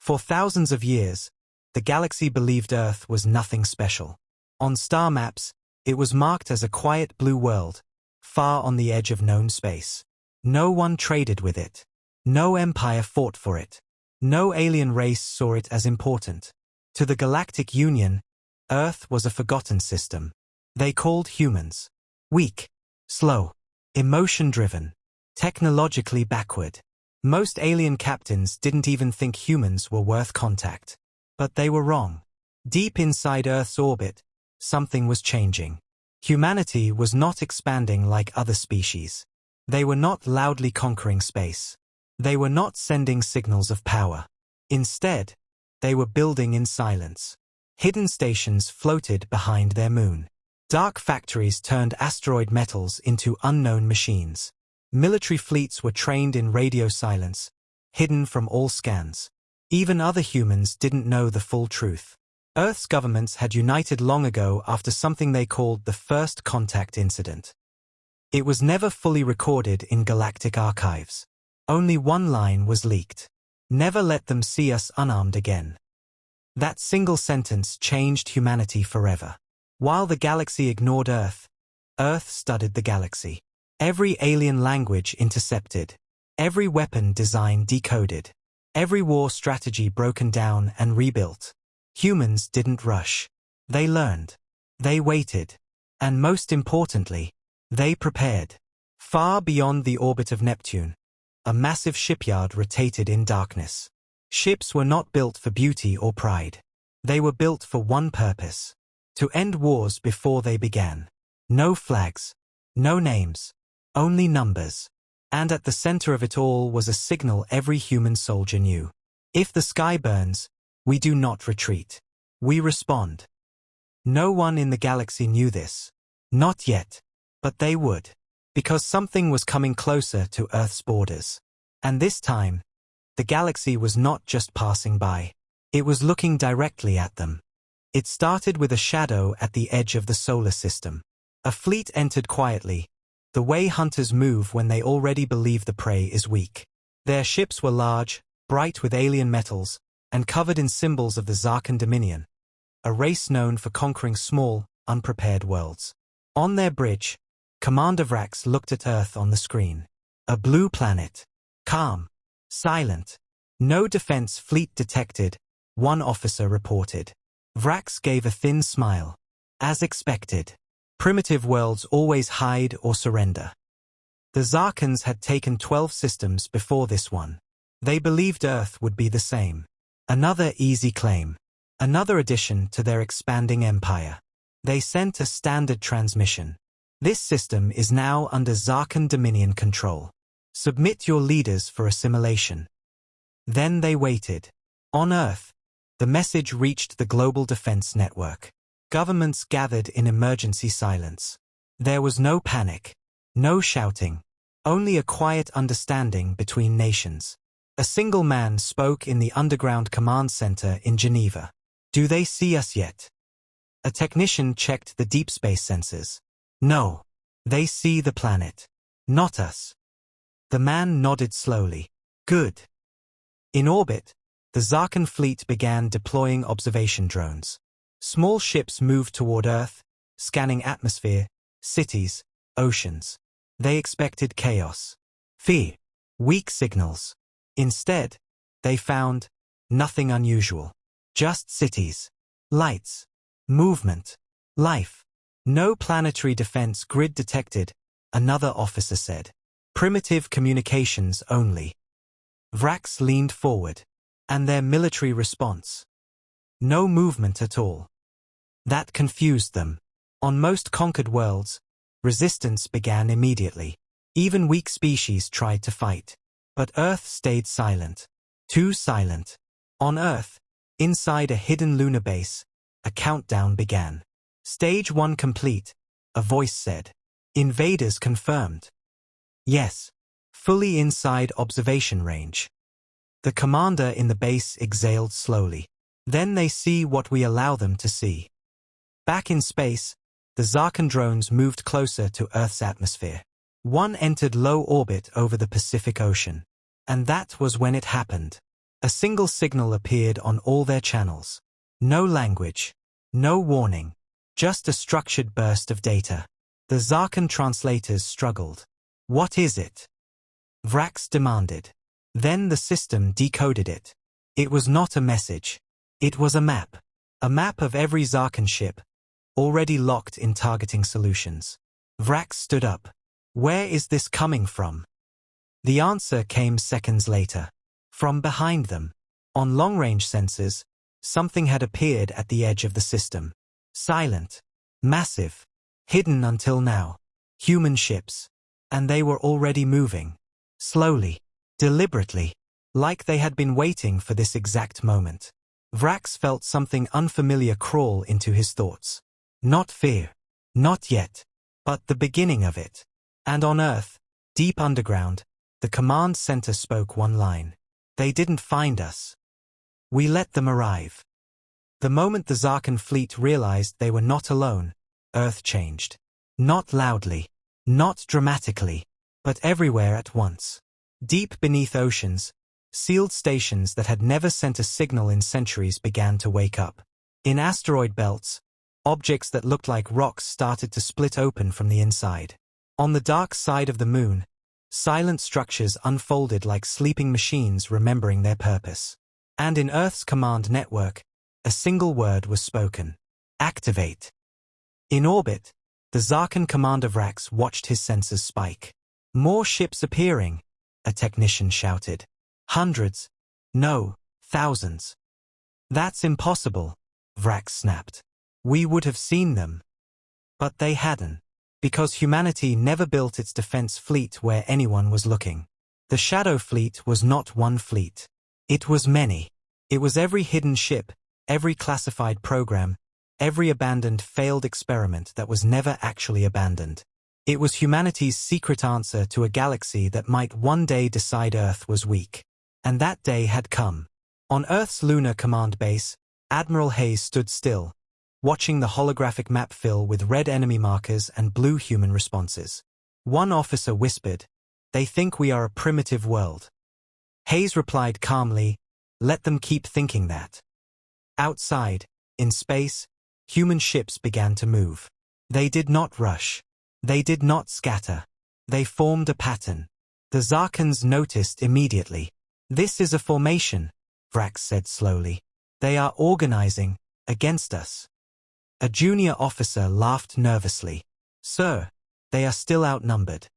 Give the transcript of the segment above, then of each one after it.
For thousands of years, the galaxy believed Earth was nothing special. On star maps, it was marked as a quiet blue world, far on the edge of known space. No one traded with it. No empire fought for it. No alien race saw it as important. To the Galactic Union, Earth was a forgotten system. They called humans weak, slow, emotion-driven, technologically backward. Most alien captains didn't even think humans were worth contact. But they were wrong. Deep inside Earth's orbit, something was changing. Humanity was not expanding like other species. They were not loudly conquering space. They were not sending signals of power. Instead, they were building in silence. Hidden stations floated behind their moon. Dark factories turned asteroid metals into unknown machines. Military fleets were trained in radio silence, hidden from all scans. Even other humans didn't know the full truth. Earth's governments had united long ago after something they called the First Contact Incident. It was never fully recorded in galactic archives. Only one line was leaked. Never let them see us unarmed again. That single sentence changed humanity forever. While the galaxy ignored Earth, Earth studied the galaxy. Every alien language intercepted. Every weapon design decoded. Every war strategy broken down and rebuilt. Humans didn't rush. They learned. They waited. And most importantly, they prepared. Far beyond the orbit of Neptune, a massive shipyard rotated in darkness. Ships were not built for beauty or pride. They were built for one purpose: to end wars before they began. No flags, no names, only numbers. And at the center of it all was a signal every human soldier knew. If the sky burns, we do not retreat. We respond. No one in the galaxy knew this. Not yet. But they would. Because something was coming closer to Earth's borders. And this time, the galaxy was not just passing by. It was looking directly at them. It started with a shadow at the edge of the solar system. A fleet entered quietly, the way hunters move when they already believe the prey is weak. Their ships were large, bright with alien metals, and covered in symbols of the Zarkan Dominion, a race known for conquering small, unprepared worlds. On their bridge, Commander Vrax looked at Earth on the screen. A blue planet. Calm. Silent. No defense fleet detected, one officer reported. Vrax gave a thin smile. As expected. Primitive worlds always hide or surrender. The Zarkans had taken 12 systems before this one. They believed Earth would be the same. Another easy claim. Another addition to their expanding empire. They sent a standard transmission. This system is now under Zarkan Dominion control. Submit your leaders for assimilation. Then they waited. On Earth, the message reached the global defense network. Governments gathered in emergency silence. There was no panic, no shouting, only a quiet understanding between nations. A single man spoke in the underground command center in Geneva. Do they see us yet? A technician checked the deep space sensors. No. They see the planet. Not us. The man nodded slowly. Good. In orbit, the Zarkan fleet began deploying observation drones. Small ships moved toward Earth, scanning atmosphere, cities, oceans. They expected chaos, fear, weak signals. Instead, they found nothing unusual. Just cities, lights, movement, life. No planetary defense grid detected, another officer said. Primitive communications only. Vrax leaned forward. And their military response? No movement at all. That confused them. On most conquered worlds, resistance began immediately. Even weak species tried to fight. But Earth stayed silent. Too silent. On Earth, inside a hidden lunar base, a countdown began. Stage 1 complete, a voice said. Invaders confirmed. Yes, fully inside observation range. The commander in the base exhaled slowly. Then they see what we allow them to see. Back in space, the Zarkan drones moved closer to Earth's atmosphere. One entered low orbit over the Pacific Ocean. And that was when it happened. A single signal appeared on all their channels. No language. No warning. Just a structured burst of data. The Zarkan translators struggled. What is it? Vrax demanded. Then the system decoded it. It was not a message. It was a map. A map of every Zarkan ship, already locked in targeting solutions. Vrax stood up. Where is this coming from? The answer came seconds later. From behind them. On long-range sensors, something had appeared at the edge of the system. Silent. Massive. Hidden until now. Human ships. And they were already moving. Slowly. Deliberately. Like they had been waiting for this exact moment. Vrax felt something unfamiliar crawl into his thoughts. Not fear. Not yet. But the beginning of it. And on Earth, deep underground, the command center spoke one line. They didn't find us. We let them arrive. The moment the Zarkan fleet realized they were not alone, Earth changed. Not loudly. Not dramatically. But everywhere at once. Deep beneath oceans, sealed stations that had never sent a signal in centuries began to wake up. In asteroid belts, objects that looked like rocks started to split open from the inside. On the dark side of the moon, silent structures unfolded like sleeping machines remembering their purpose. And in Earth's command network, a single word was spoken. Activate. In orbit, the Zarkan commander Vrax watched his sensors spike. More ships appearing, a technician shouted. Hundreds. No, thousands. That's impossible, Vrax snapped. We would have seen them. But they hadn't. Because humanity never built its defense fleet where anyone was looking. The Shadow Fleet was not one fleet. It was many. It was every hidden ship, every classified program, every abandoned failed experiment that was never actually abandoned. It was humanity's secret answer to a galaxy that might one day decide Earth was weak. And that day had come. On Earth's lunar command base, Admiral Hayes stood still, watching the holographic map fill with red enemy markers and blue human responses. One officer whispered, "They think we are a primitive world." Hayes replied calmly, "Let them keep thinking that." Outside, in space, human ships began to move. They did not rush. They did not scatter. They formed a pattern. The Zarkans noticed immediately. "This is a formation," Vrax said slowly. "They are organizing against us." A junior officer laughed nervously. "Sir, they are still outnumbered."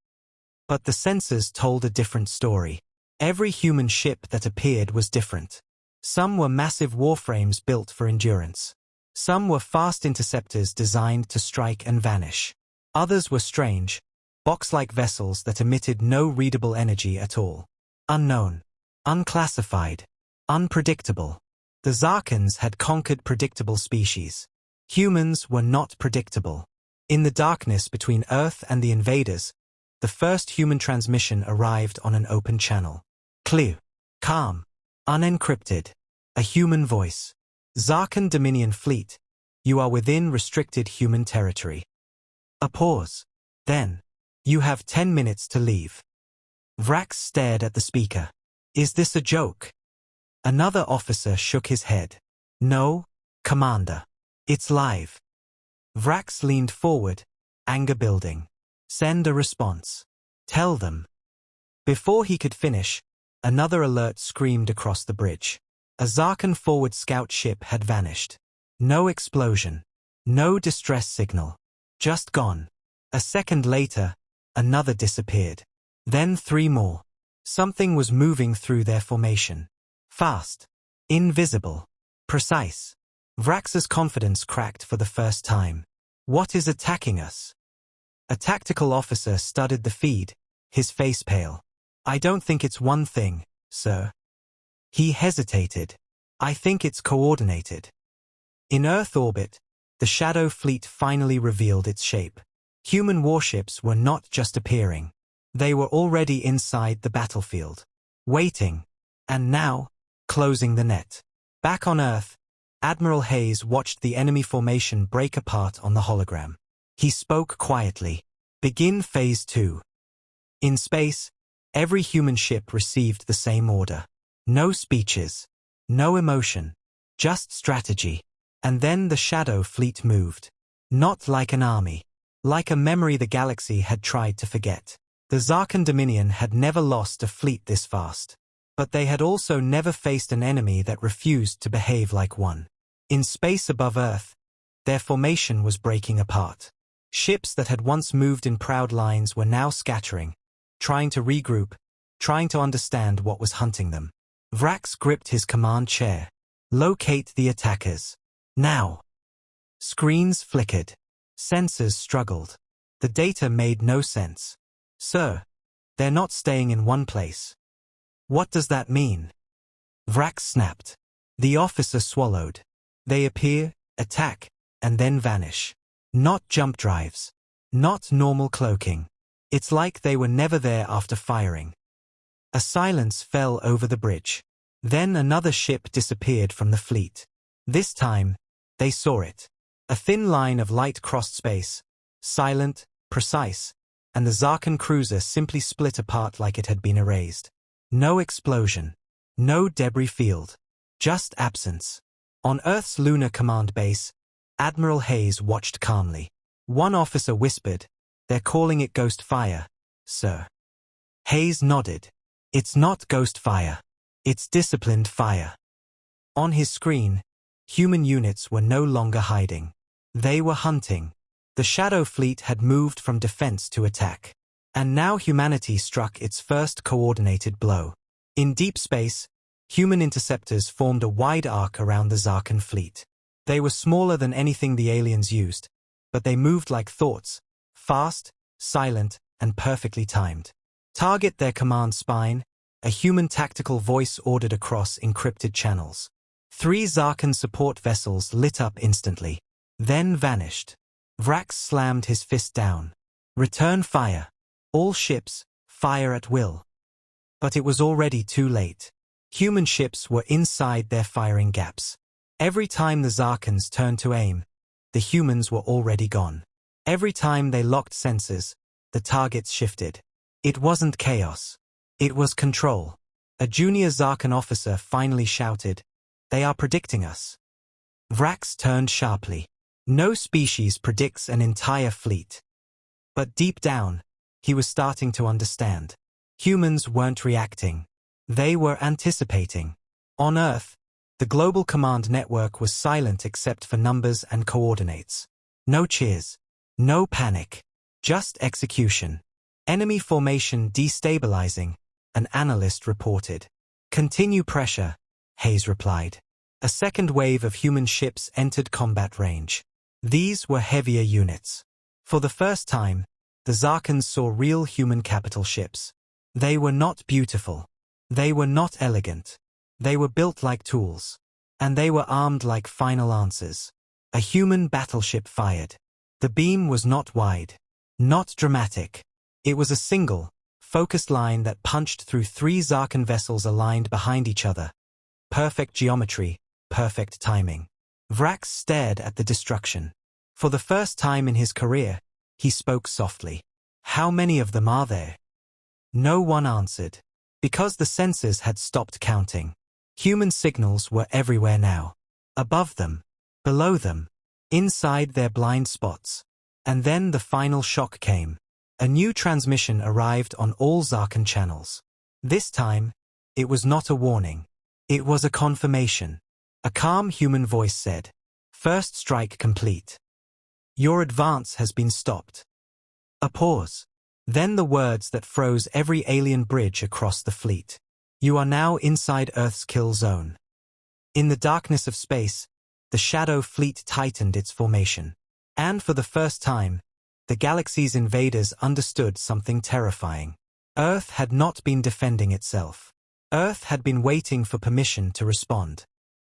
But the sensors told a different story. Every human ship that appeared was different. Some were massive warframes built for endurance. Some were fast interceptors designed to strike and vanish. Others were strange, box-like vessels that emitted no readable energy at all. Unknown. Unclassified. Unpredictable. The Zarkans had conquered predictable species. Humans were not predictable. In the darkness between Earth and the invaders, the first human transmission arrived on an open channel. Clear. Calm. Unencrypted. A human voice. "Zarkan Dominion Fleet, you are within restricted human territory." A pause. Then, "You have 10 minutes to leave." Vrax stared at the speaker. "Is this a joke?" Another officer shook his head. "No, Commander. It's live." Vrax leaned forward, anger building. "Send a response. Tell them." Before he could finish, another alert screamed across the bridge. A Zarkan forward scout ship had vanished. No explosion. No distress signal. Just gone. A second later, another disappeared. Then 3 more. Something was moving through their formation. Fast. Invisible. Precise. Vrax's confidence cracked for the first time. "What is attacking us?" A tactical officer studied the feed, his face pale. "I don't think it's one thing, sir." He hesitated. "I think it's coordinated." In Earth orbit, the Shadow Fleet finally revealed its shape. Human warships were not just appearing. They were already inside the battlefield. Waiting. And now, closing the net. Back on Earth, Admiral Hayes watched the enemy formation break apart on the hologram. He spoke quietly. "Begin Phase 2. In space, every human ship received the same order. No speeches. No emotion. Just strategy. And then the Shadow Fleet moved. Not like an army. Like a memory the galaxy had tried to forget. The Zarkan Dominion had never lost a fleet this fast. But they had also never faced an enemy that refused to behave like one. In space above Earth, their formation was breaking apart. Ships that had once moved in proud lines were now scattering, trying to regroup, trying to understand what was hunting them. Vrax gripped his command chair. Locate the attackers. Now. Screens flickered. Sensors struggled. The data made no sense. Sir, they're not staying in one place. What does that mean? Vrax snapped. The officer swallowed. They appear, attack, and then vanish. Not jump drives. Not normal cloaking. It's like they were never there after firing. A silence fell over the bridge. Then another ship disappeared from the fleet. This time, they saw it. A thin line of light crossed space, silent, precise, and the Zarkan cruiser simply split apart like it had been erased. No explosion. No debris field. Just absence. On Earth's lunar command base, Admiral Hayes watched calmly. One officer whispered, "They're calling it ghost fire, sir." Hayes nodded. "It's not ghost fire. It's disciplined fire." On his screen, human units were no longer hiding. They were hunting. The Shadow Fleet had moved from defense to attack. And now humanity struck its first coordinated blow. In deep space, human interceptors formed a wide arc around the Zarkan fleet. They were smaller than anything the aliens used, but they moved like thoughts, fast, silent, and perfectly timed. Target their command spine, a human tactical voice ordered across encrypted channels. 3 Zarkan support vessels lit up instantly, then vanished. Vrax slammed his fist down. "Return fire. All ships, fire at will." But it was already too late. Human ships were inside their firing gaps. Every time the Zarkans turned to aim, the humans were already gone. Every time they locked sensors, the targets shifted. It wasn't chaos. It was control. A junior Zarkan officer finally shouted, "They are predicting us." Vrax turned sharply. No species predicts an entire fleet. But deep down, he was starting to understand. Humans weren't reacting. They were anticipating. On Earth, the global command network was silent except for numbers and coordinates. No cheers. No panic. Just execution. Enemy formation destabilizing, an analyst reported. "Continue pressure," Hayes replied. A second wave of human ships entered combat range. These were heavier units. For the first time, the Zarkans saw real human capital ships. They were not beautiful. They were not elegant. They were built like tools. And they were armed like final answers. A human battleship fired. The beam was not wide. Not dramatic. It was a single, focused line that punched through 3 Zarkan vessels aligned behind each other. Perfect geometry, perfect timing. Vrax stared at the destruction. For the first time in his career, he spoke softly. "How many of them are there?" No one answered. Because the sensors had stopped counting. Human signals were everywhere now. Above them, below them, inside their blind spots. And then the final shock came. A new transmission arrived on all Zarkan channels. This time, it was not a warning. It was a confirmation. A calm human voice said, "First strike complete. Your advance has been stopped." A pause. Then the words that froze every alien bridge across the fleet. "You are now inside Earth's kill zone." In the darkness of space, the Shadow Fleet tightened its formation. And for the first time, the galaxy's invaders understood something terrifying. Earth had not been defending itself. Earth had been waiting for permission to respond.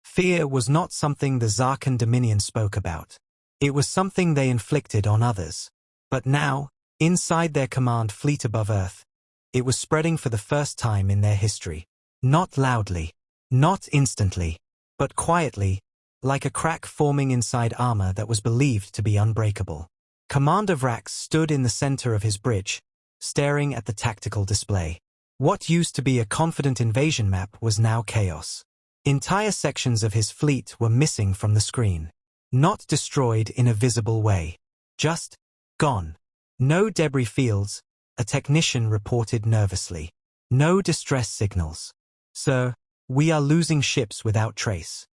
Fear was not something the Zarkan Dominion spoke about. It was something they inflicted on others. But now, inside their command fleet above Earth, it was spreading for the first time in their history. Not loudly, not instantly, but quietly, like a crack forming inside armor that was believed to be unbreakable. Commander Vrax stood in the center of his bridge, staring at the tactical display. What used to be a confident invasion map was now chaos. Entire sections of his fleet were missing from the screen. Not destroyed in a visible way. Just gone. No debris fields, a technician reported nervously. No distress signals. Sir, we are losing ships without trace.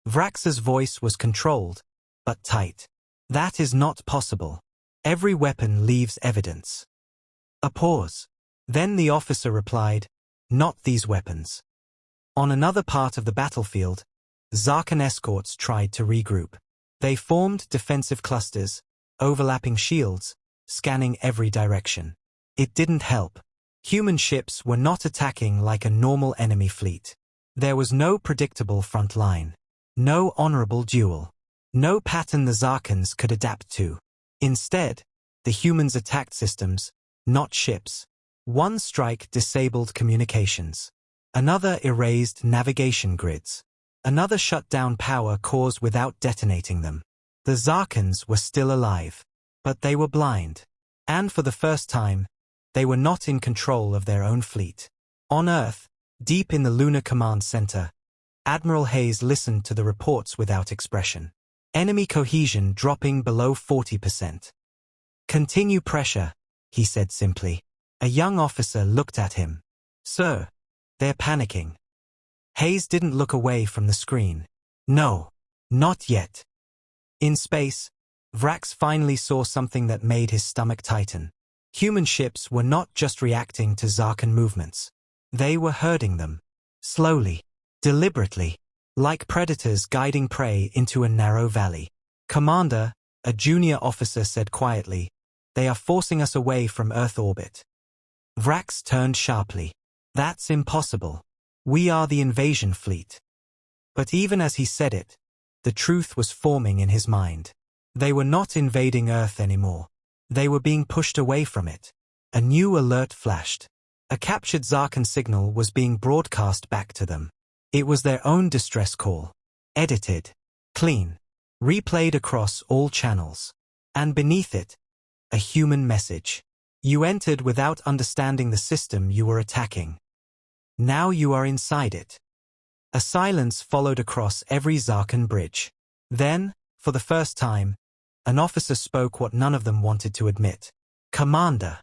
Vrax's voice was controlled, but tight. That is not possible. Every weapon leaves evidence. A pause. Then the officer replied, not these weapons. On another part of the battlefield, Zarkan escorts tried to regroup. They formed defensive clusters, overlapping shields, scanning every direction. It didn't help. Human ships were not attacking like a normal enemy fleet. There was no predictable front line. No honorable duel. No pattern the Zarkans could adapt to. Instead, the humans attacked systems, not ships. One strike disabled communications. Another erased navigation grids. Another shut down power cores without detonating them. The Zarkans were still alive, but they were blind. And for the first time, they were not in control of their own fleet. On Earth, deep in the Lunar Command Center, Admiral Hayes listened to the reports without expression. Enemy cohesion dropping below 40%. Continue pressure, he said simply. A young officer looked at him. Sir, they're panicking. Hayes didn't look away from the screen. No, not yet. In space, Vrax finally saw something that made his stomach tighten. Human ships were not just reacting to Zarkan movements. They were herding them. Slowly. Deliberately. Like predators guiding prey into a narrow valley. Commander, a junior officer said quietly, they are forcing us away from Earth orbit. Vrax turned sharply. That's impossible. We are the invasion fleet. But even as he said it, the truth was forming in his mind. They were not invading Earth anymore. They were being pushed away from it. A new alert flashed. A captured Zarkan signal was being broadcast back to them. It was their own distress call. Edited. Clean. Replayed across all channels. And beneath it, a human message. You entered without understanding the system you were attacking. Now you are inside it. A silence followed across every Zarkan bridge. Then, for the first time, an officer spoke what none of them wanted to admit. Commander.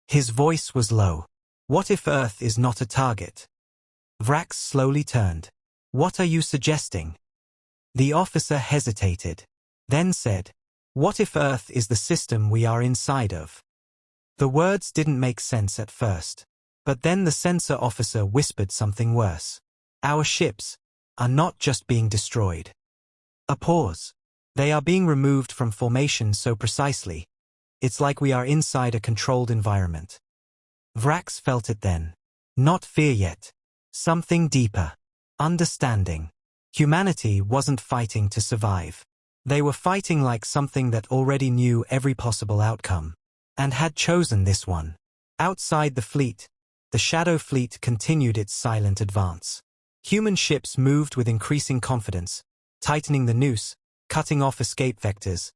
His voice was low. What if Earth is not a target? Vrax slowly turned. What are you suggesting? The officer hesitated. Then said, what if Earth is the system we are inside of? The words didn't make sense at first. But then the sensor officer whispered something worse. Our ships are not just being destroyed. A pause. They are being removed from formation so precisely. It's like we are inside a controlled environment. Vrax felt it then. Not fear yet. Something deeper. Understanding. Humanity wasn't fighting to survive. They were fighting like something that already knew every possible outcome. And had chosen this one. Outside the fleet, the Shadow Fleet continued its silent advance. Human ships moved with increasing confidence, tightening the noose, cutting off escape vectors,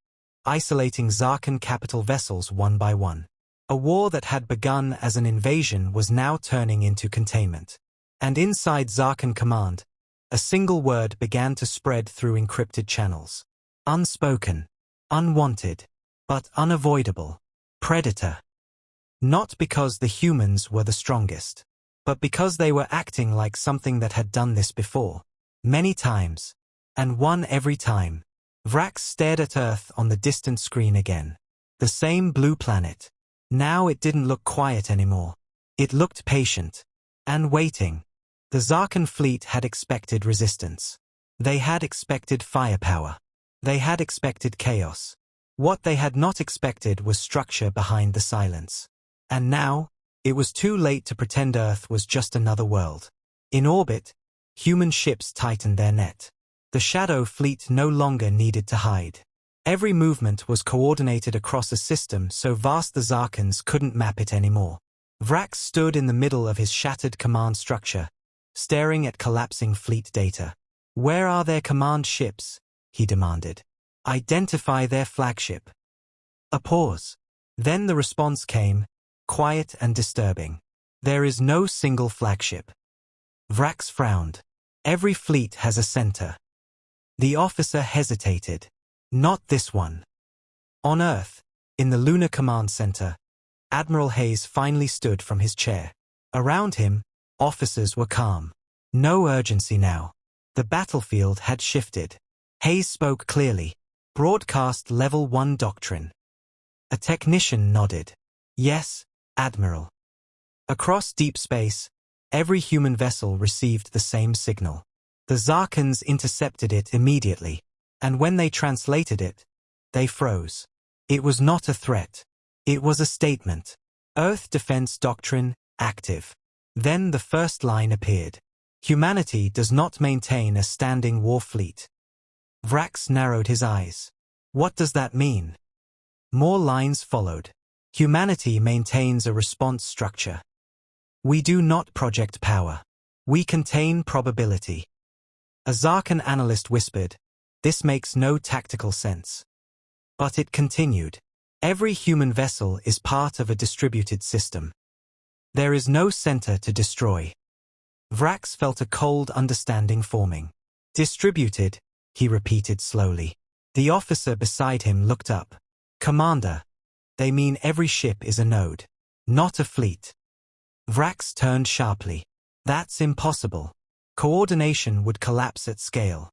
isolating Zarkan capital vessels one by one. A war that had begun as an invasion was now turning into containment. And inside Zarkan Command, a single word began to spread through encrypted channels. Unspoken, unwanted, but unavoidable. Predator. Not because the humans were the strongest, but because they were acting like something that had done this before. Many times. And won every time. Vrax stared at Earth on the distant screen again. The same blue planet. Now it didn't look quiet anymore. It looked patient. And waiting. The Zarkan fleet had expected resistance. They had expected firepower. They had expected chaos. What they had not expected was structure behind the silence. And now, it was too late to pretend Earth was just another world. In orbit, human ships tightened their net. The Shadow Fleet no longer needed to hide. Every movement was coordinated across a system so vast the Zarkans couldn't map it anymore. Vrax stood in the middle of his shattered command structure, staring at collapsing fleet data. Where are their command ships? He demanded. Identify their flagship. A pause. Then the response came, quiet and disturbing. There is no single flagship. Vrax frowned. Every fleet has a center. The officer hesitated. Not this one. On Earth, in the Lunar Command Center, Admiral Hayes finally stood from his chair. Around him, officers were calm. No urgency now. The battlefield had shifted. Hayes spoke clearly. Broadcast Level 1 doctrine. A technician nodded. Yes, Admiral. Across deep space, every human vessel received the same signal. The Zarkans intercepted it immediately, and when they translated it, they froze. It was not a threat. It was a statement. Earth Defense Doctrine, active. Then the first line appeared. Humanity does not maintain a standing war fleet. Vrax narrowed his eyes. What does that mean? More lines followed. Humanity maintains a response structure. We do not project power. We contain probability. A Zarkan analyst whispered, "This makes no tactical sense." But it continued. Every human vessel is part of a distributed system. There is no center to destroy. Vrax felt a cold understanding forming. Distributed, he repeated slowly. The officer beside him looked up. Commander, they mean every ship is a node, not a fleet. Vrax turned sharply. That's impossible. Coordination would collapse at scale.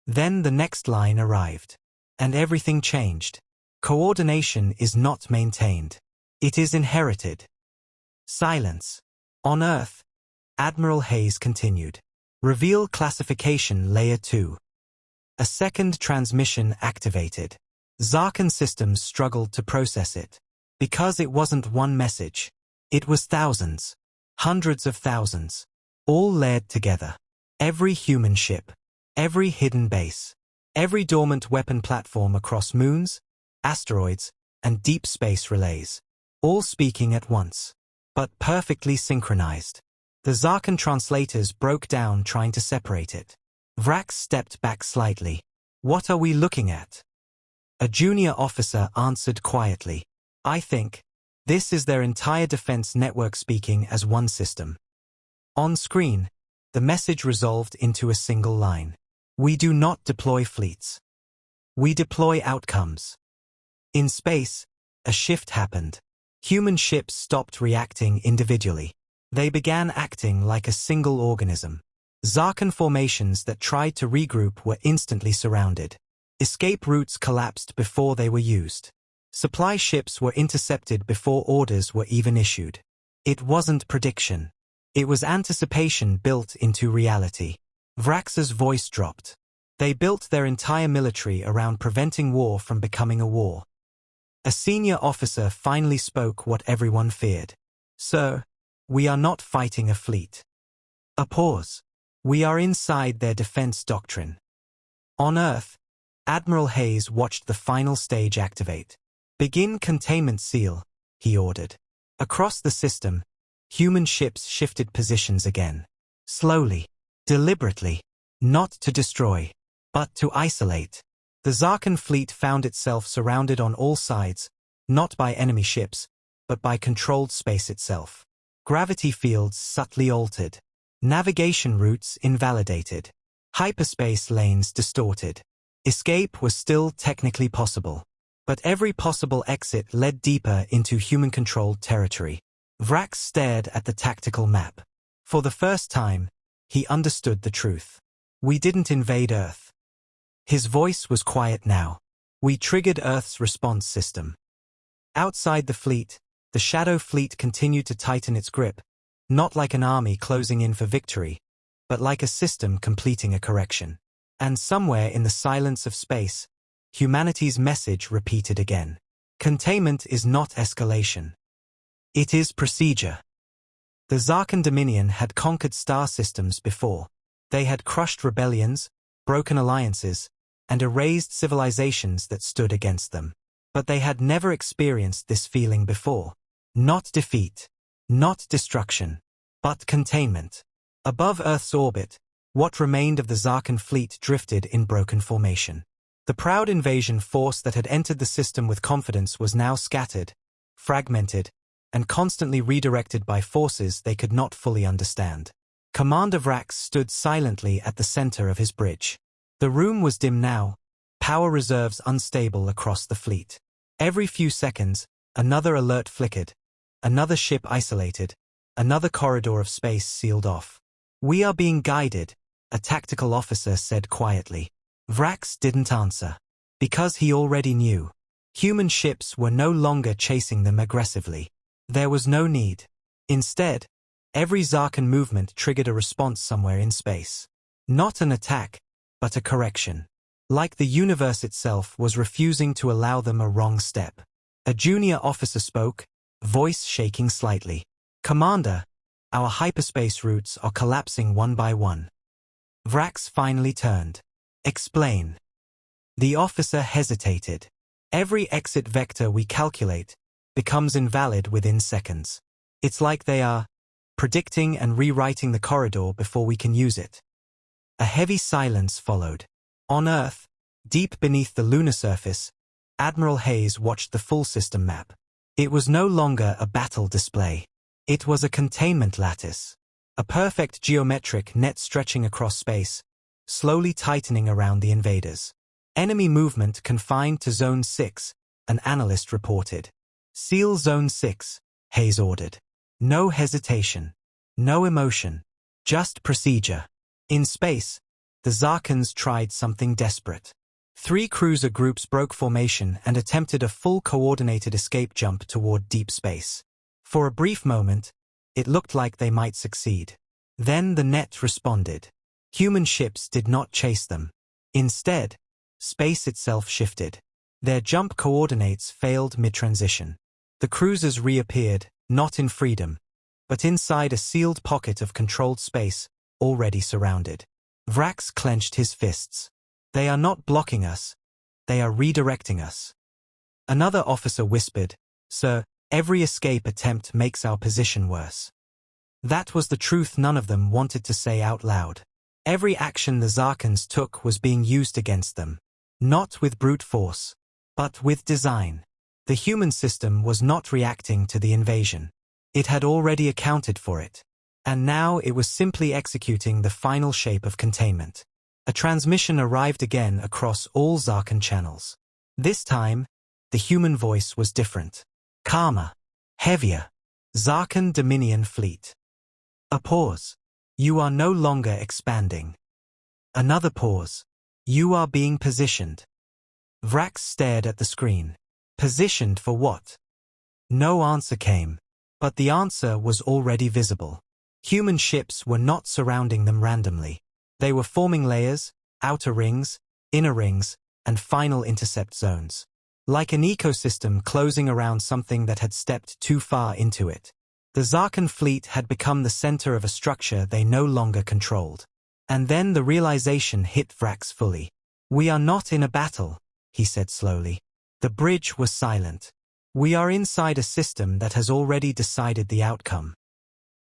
Then the next line arrived. And everything changed. Coordination is not maintained. It is inherited. Silence. On Earth, Admiral Hayes continued. Reveal classification layer 2. A second transmission activated. Zarkan systems struggled to process it. Because it wasn't one message. It was thousands. Hundreds of thousands. All layered together. Every human ship. Every hidden base. Every dormant weapon platform across moons, asteroids, and deep space relays. All speaking at once. But perfectly synchronized. The Zarkan translators broke down trying to separate it. Vrax stepped back slightly. What are we looking at? A junior officer answered quietly. I think this is their entire defense network speaking as one system. On screen, the message resolved into a single line. We do not deploy fleets. We deploy outcomes. In space, a shift happened. Human ships stopped reacting individually. They began acting like a single organism. Zarkan formations that tried to regroup were instantly surrounded. Escape routes collapsed before they were used. Supply ships were intercepted before orders were even issued. It wasn't prediction. It was anticipation built into reality. Vrax's voice dropped. They built their entire military around preventing war from becoming a war. A senior officer finally spoke what everyone feared. Sir, we are not fighting a fleet. A pause. We are inside their defense doctrine. On Earth, Admiral Hayes watched the final stage activate. Begin containment seal, he ordered. Across the system, human ships shifted positions again. Slowly, deliberately, not to destroy, but to isolate. The Zarkan fleet found itself surrounded on all sides, not by enemy ships, but by controlled space itself. Gravity fields subtly altered. Navigation routes invalidated. Hyperspace lanes distorted. Escape was still technically possible. But every possible exit led deeper into human-controlled territory. Vrax stared at the tactical map. For the first time, he understood the truth. We didn't invade Earth. His voice was quiet now. We triggered Earth's response system. Outside the fleet, the Shadow Fleet continued to tighten its grip, not like an army closing in for victory, but like a system completing a correction. And somewhere in the silence of space, humanity's message repeated again. Containment is not escalation. It is procedure. The Zarkan Dominion had conquered star systems before. They had crushed rebellions, broken alliances, and erased civilizations that stood against them. But they had never experienced this feeling before. Not defeat, not destruction, but containment. Above Earth's orbit, what remained of the Zarkan fleet drifted in broken formation. The proud invasion force that had entered the system with confidence was now scattered, fragmented, and constantly redirected by forces they could not fully understand. Commander Vrax stood silently at the center of his bridge. The room was dim now, power reserves unstable across the fleet. Every few seconds, another alert flickered, another ship isolated, another corridor of space sealed off. "We are being guided," a tactical officer said quietly. Vrax didn't answer. Because he already knew. Human ships were no longer chasing them aggressively. There was no need. Instead, every Zarkan movement triggered a response somewhere in space. Not an attack, but a correction. Like the universe itself was refusing to allow them a wrong step. A junior officer spoke, voice shaking slightly. "Commander, our hyperspace routes are collapsing one by one." Vrax finally turned. "Explain." The officer hesitated. "Every exit vector we calculate becomes invalid within seconds. It's like they are predicting and rewriting the corridor before we can use it." A heavy silence followed. On Earth, deep beneath the lunar surface, Admiral Hayes watched the full system map. It was no longer a battle display. It was a containment lattice. A perfect geometric net stretching across space, slowly tightening around the invaders. "Enemy movement confined to Zone 6, an analyst reported. "Seal Zone 6, Hayes ordered. No hesitation. No emotion. Just procedure. In space, the Zarkans tried something desperate. 3 cruiser groups broke formation and attempted a full coordinated escape jump toward deep space. For a brief moment, it looked like they might succeed. Then the net responded. Human ships did not chase them. Instead, space itself shifted. Their jump coordinates failed mid-transition. The cruisers reappeared, not in freedom, but inside a sealed pocket of controlled space, already surrounded. Vrax clenched his fists. "They are not blocking us. They are redirecting us." Another officer whispered, "Sir, every escape attempt makes our position worse." That was the truth none of them wanted to say out loud. Every action the Zarkans took was being used against them. Not with brute force, but with design. The human system was not reacting to the invasion. It had already accounted for it. And now it was simply executing the final shape of containment. A transmission arrived again across all Zarkan channels. This time, the human voice was different. Calmer. Heavier. Zarkan Dominion Fleet. A pause. "You are no longer expanding." Another pause. "You are being positioned." Vrax stared at the screen. Positioned for what? No answer came. But the answer was already visible. Human ships were not surrounding them randomly. They were forming layers, outer rings, inner rings, and final intercept zones. Like an ecosystem closing around something that had stepped too far into it. The Zarkan fleet had become the center of a structure they no longer controlled. And then the realization hit Vrax fully. "We are not in a battle," he said slowly. The bridge was silent. "We are inside a system that has already decided the outcome."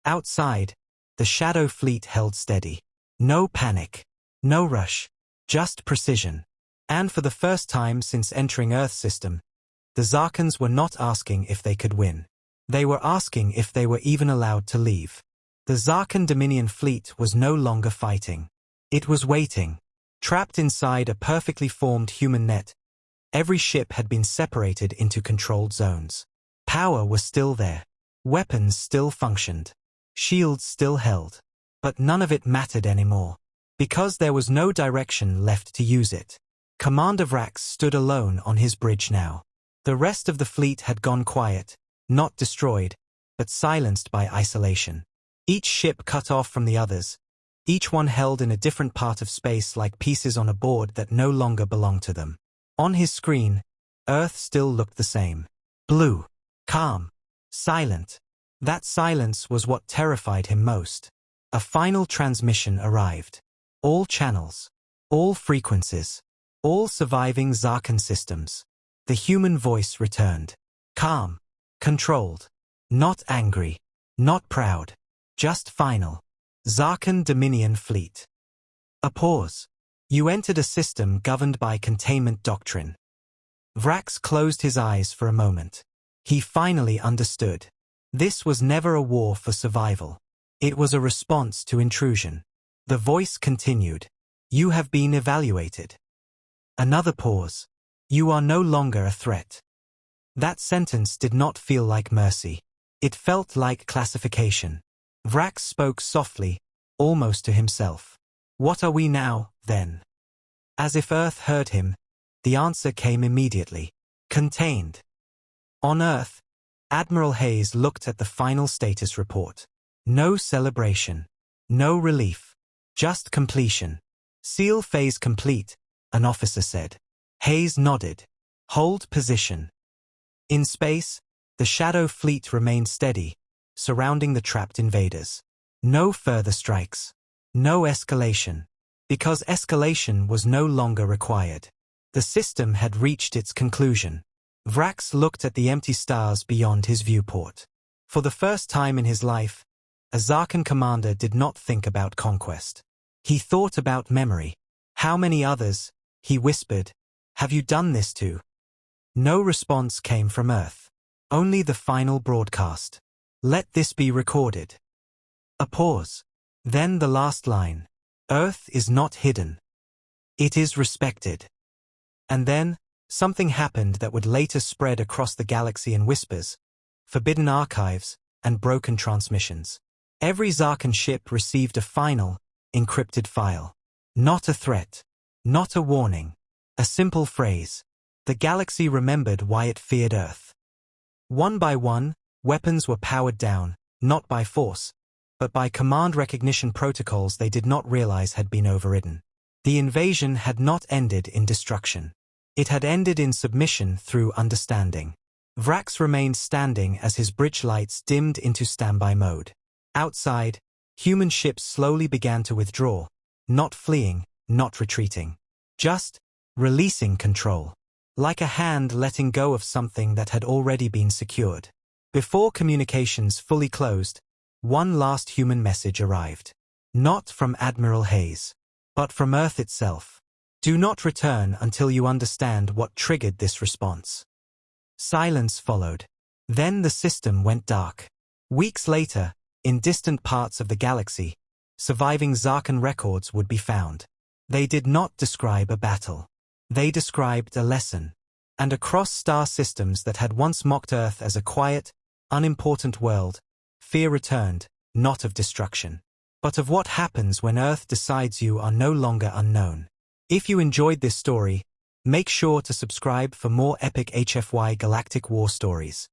Outside, the Shadow Fleet held steady. No panic. No rush. Just precision. And for the first time since entering Earth system, the Zarkans were not asking if they could win. They were asking if they were even allowed to leave. The Zarkan Dominion Fleet was no longer fighting. It was waiting. Trapped inside a perfectly formed human net, every ship had been separated into controlled zones. Power was still there. Weapons still functioned. Shields still held. But none of it mattered anymore. Because there was no direction left to use it. Commander Vrax stood alone on his bridge now. The rest of the fleet had gone quiet, not destroyed, but silenced by isolation. Each ship cut off from the others, each one held in a different part of space like pieces on a board that no longer belonged to them. On his screen, Earth still looked the same. Blue. Calm. Silent. That silence was what terrified him most. A final transmission arrived. All channels. All frequencies. All surviving Zarkan systems. The human voice returned. Calm. Controlled. Not angry. Not proud. Just final. Zarkan Dominion Fleet. A pause. You entered a system governed by containment doctrine. Vrax closed his eyes for a moment. He finally understood. This was never a war for survival. It was a response to intrusion. The voice continued. You have been evaluated. Another pause. You are no longer a threat. That sentence did not feel like mercy. It felt like classification. Vrax spoke softly, almost to himself. What are we now, then? As if Earth heard him, the answer came immediately. Contained. On Earth, Admiral Hayes looked at the final status report. No celebration. No relief. Just completion. Seal phase complete, an officer said. Hayes nodded. Hold position. In space, the Shadow fleet remained steady, surrounding the trapped invaders. No further strikes. No escalation. Because escalation was no longer required. The system had reached its conclusion. Vrax looked at the empty stars beyond his viewport. For the first time in his life, a Zarkan commander did not think about conquest. He thought about memory. How many others, he whispered, have you done this to? No response came from Earth. Only the final broadcast. Let this be recorded. A pause. Then the last line. Earth is not hidden. It is respected. And then, something happened that would later spread across the galaxy in whispers, forbidden archives, and broken transmissions. Every Zarkan ship received a final, encrypted file. Not a threat. Not a warning. A simple phrase. The galaxy remembered why it feared Earth. One by one, weapons were powered down, not by force, but by command recognition protocols they did not realize had been overridden. The invasion had not ended in destruction. It had ended in submission through understanding. Vrax remained standing as his bridge lights dimmed into standby mode. Outside, human ships slowly began to withdraw, not fleeing, not retreating. Just releasing control. Like a hand letting go of something that had already been secured. Before communications fully closed, one last human message arrived. Not from Admiral Hayes, but from Earth itself. Do not return until you understand what triggered this response. Silence followed. Then the system went dark. Weeks later, in distant parts of the galaxy, surviving Zarkan records would be found. They did not describe a battle. They described a lesson. And across star systems that had once mocked Earth as a quiet, unimportant world, fear returned, not of destruction, but of what happens when Earth decides you are no longer unknown. If you enjoyed this story, make sure to subscribe for more epic HFY galactic war stories.